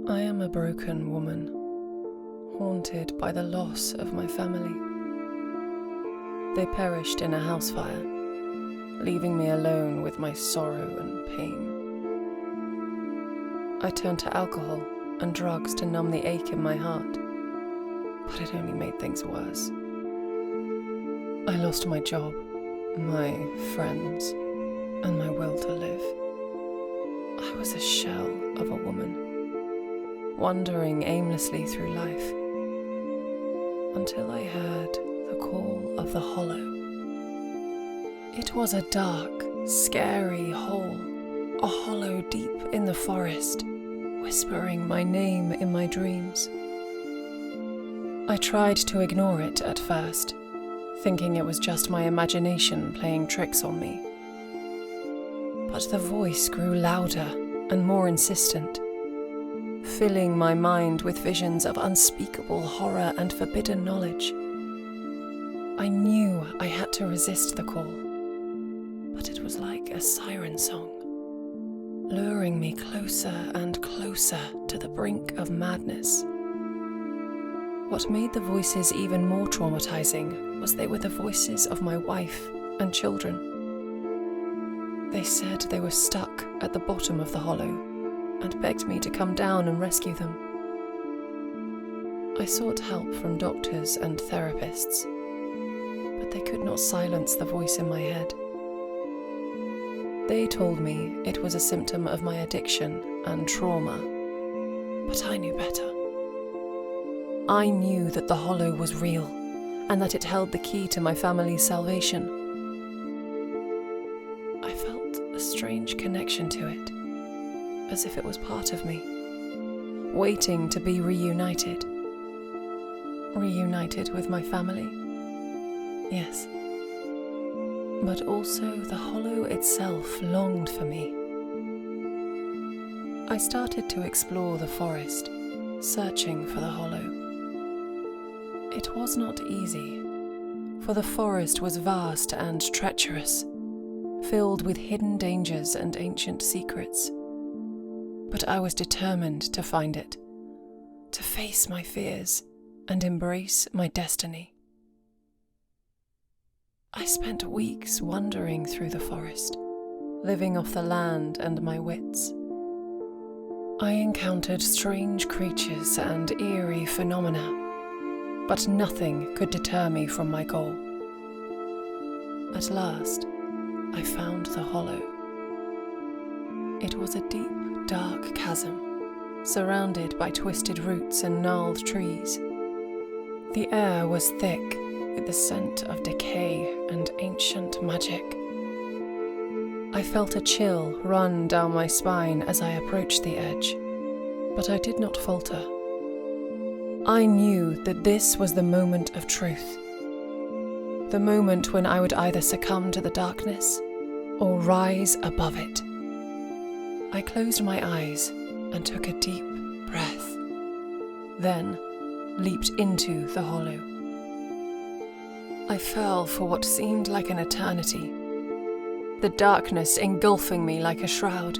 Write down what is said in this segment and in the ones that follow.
I am a broken woman, haunted by the loss of my family. They perished in a house fire, leaving me alone with my sorrow and pain. I turned to alcohol and drugs to numb the ache in my heart, but it only made things worse. I lost my job, my friends, and my will to live. I was a shell of a woman, wandering aimlessly through life, until I heard the call of the hollow. It was a dark, scary hole, a hollow deep in the forest, whispering my name in my dreams. I tried to ignore it at first, thinking it was just my imagination playing tricks on me. But the voice grew louder and more insistent, filling my mind with visions of unspeakable horror and forbidden knowledge. I knew I had to resist the call, but it was like a siren song, luring me closer and closer to the brink of madness. What made the voices even more traumatizing was they were the voices of my wife and children. They said they were stuck at the bottom of the hollow and begged me to come down and rescue them. I sought help from doctors and therapists, but they could not silence the voice in my head. They told me it was a symptom of my addiction and trauma, but I knew better. I knew that the hollow was real and that it held the key to my family's salvation. I felt a strange connection to it, as if it was part of me, waiting to be reunited. Reunited with my family? Yes. But also the hollow itself longed for me. I started to explore the forest, searching for the hollow. It was not easy, for the forest was vast and treacherous, filled with hidden dangers and ancient secrets. But I was determined to find it, to face my fears and embrace my destiny. I spent weeks wandering through the forest, living off the land and my wits. I encountered strange creatures and eerie phenomena, but nothing could deter me from my goal. At last, I found the hollow. It was a deep, dark chasm, surrounded by twisted roots and gnarled trees. The air was thick with the scent of decay and ancient magic. I felt a chill run down my spine as I approached the edge, but I did not falter. I knew that this was the moment of truth, the moment when I would either succumb to the darkness or rise above it. I closed my eyes and took a deep breath, then leaped into the hollow. I fell for what seemed like an eternity, the darkness engulfing me like a shroud.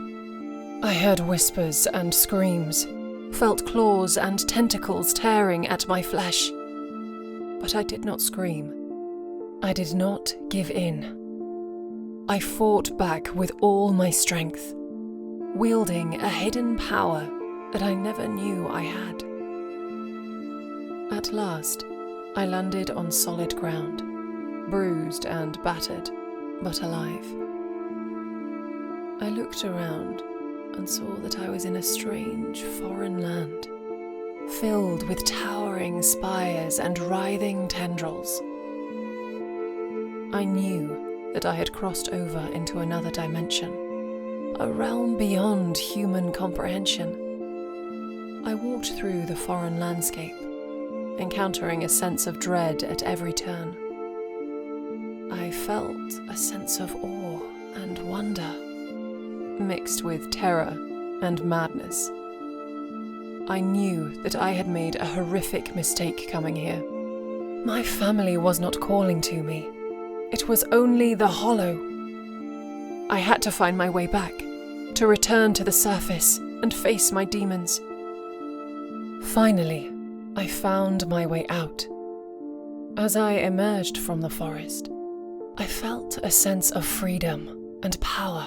I heard whispers and screams, felt claws and tentacles tearing at my flesh. But I did not scream. I did not give in. I fought back with all my strength, wielding a hidden power that I never knew I had. At last, I landed on solid ground, bruised and battered, but alive. I looked around and saw that I was in a strange foreign land, filled with towering spires and writhing tendrils. I knew that I had crossed over into another dimension, a realm beyond human comprehension. I walked through the foreign landscape, encountering a sense of dread at every turn. I felt a sense of awe and wonder, mixed with terror and madness. I knew that I had made a horrific mistake coming here. My family was not calling to me. It was only the hollow. I had to find my way back, to return to the surface and face my demons. Finally, I found my way out. As I emerged from the forest, I felt a sense of freedom and power,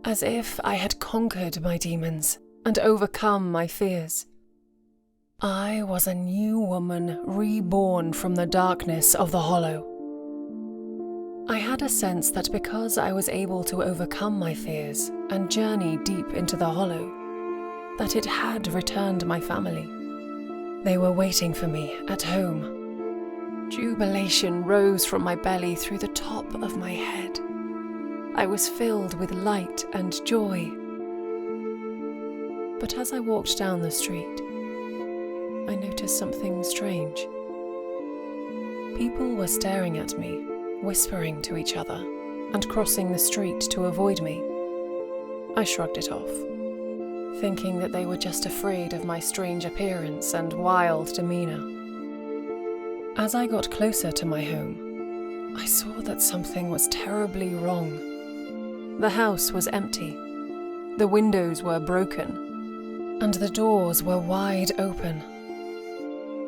as if I had conquered my demons and overcome my fears. I was a new woman reborn from the darkness of the hollow. I had a sense that because I was able to overcome my fears and journey deep into the hollow, that it had returned my family. They were waiting for me at home. Jubilation rose from my belly through the top of my head. I was filled with light and joy. But as I walked down the street, I noticed something strange. People were staring at me, whispering to each other, and crossing the street to avoid me. I shrugged it off, thinking that they were just afraid of my strange appearance and wild demeanor. As I got closer to my home, I saw that something was terribly wrong. The house was empty, the windows were broken, and the doors were wide open.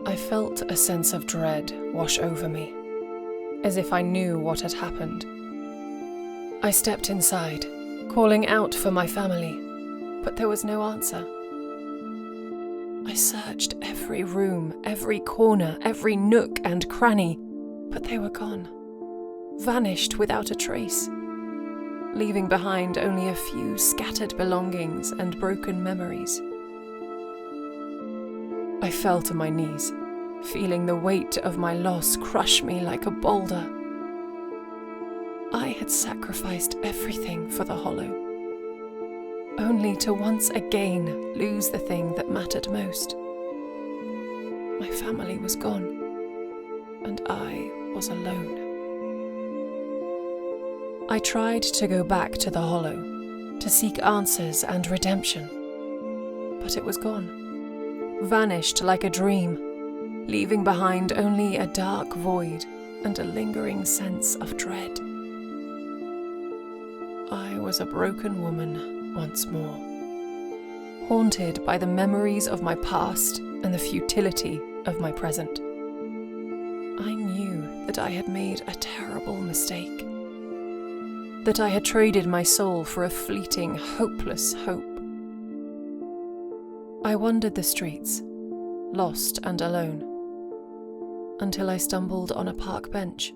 I felt a sense of dread wash over me, as if I knew what had happened. I stepped inside, calling out for my family, but there was no answer. I searched every room, every corner, every nook and cranny, but they were gone, vanished without a trace, leaving behind only a few scattered belongings and broken memories. I fell to my knees, feeling the weight of my loss crush me like a boulder. I had sacrificed everything for the hollow, only to once again lose the thing that mattered most. My family was gone, and I was alone. I tried to go back to the hollow, to seek answers and redemption, but it was gone, vanished like a dream, leaving behind only a dark void and a lingering sense of dread. I was a broken woman once more, haunted by the memories of my past and the futility of my present. I knew that I had made a terrible mistake, that I had traded my soul for a fleeting, hopeless hope. I wandered the streets, lost and alone, until I stumbled on a park bench.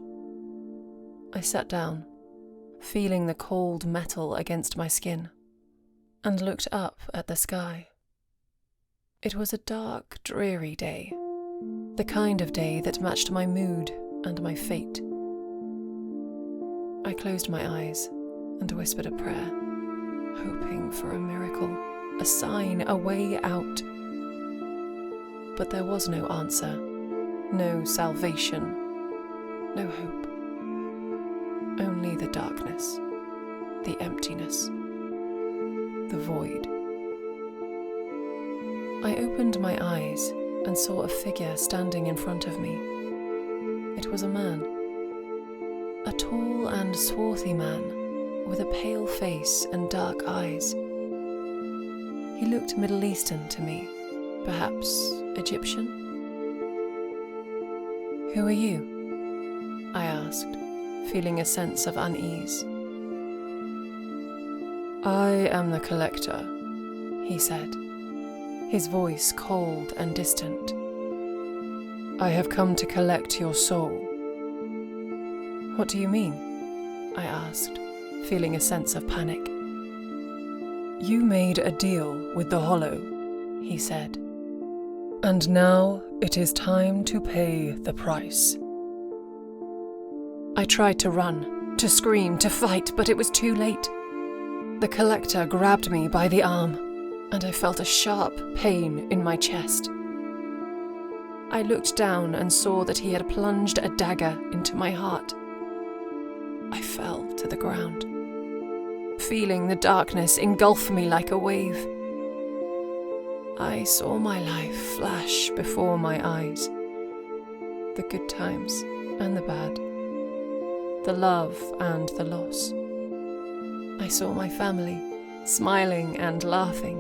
I sat down, feeling the cold metal against my skin, and looked up at the sky. It was a dark, dreary day, the kind of day that matched my mood and my fate. I closed my eyes and whispered a prayer, hoping for a miracle, a sign, a way out. But there was no answer, no salvation, no hope. Only the darkness, the emptiness, the void. I opened my eyes and saw a figure standing in front of me. It was a man, a tall and swarthy man with a pale face and dark eyes. He looked Middle Eastern to me, perhaps Egyptian. "Who are you?" I asked, feeling a sense of unease. "I am the collector," he said, his voice cold and distant. "I have come to collect your soul." "What do you mean?" I asked, feeling a sense of panic. "You made a deal with the Hollow," he said, "and now it is time to pay the price." I tried to run, to scream, to fight, but it was too late. The collector grabbed me by the arm, and I felt a sharp pain in my chest. I looked down and saw that he had plunged a dagger into my heart. I fell to the ground, feeling the darkness engulf me like a wave. I saw my life flash before my eyes, the good times and the bad, the love and the loss. I saw my family, smiling and laughing.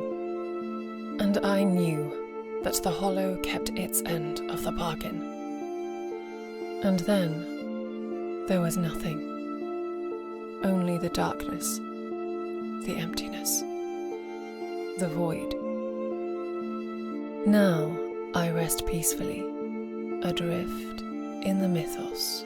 And I knew that the hollow kept its end of the bargain. And then there was nothing. Only the darkness, the emptiness, the void. Now I rest peacefully, adrift in the mythos.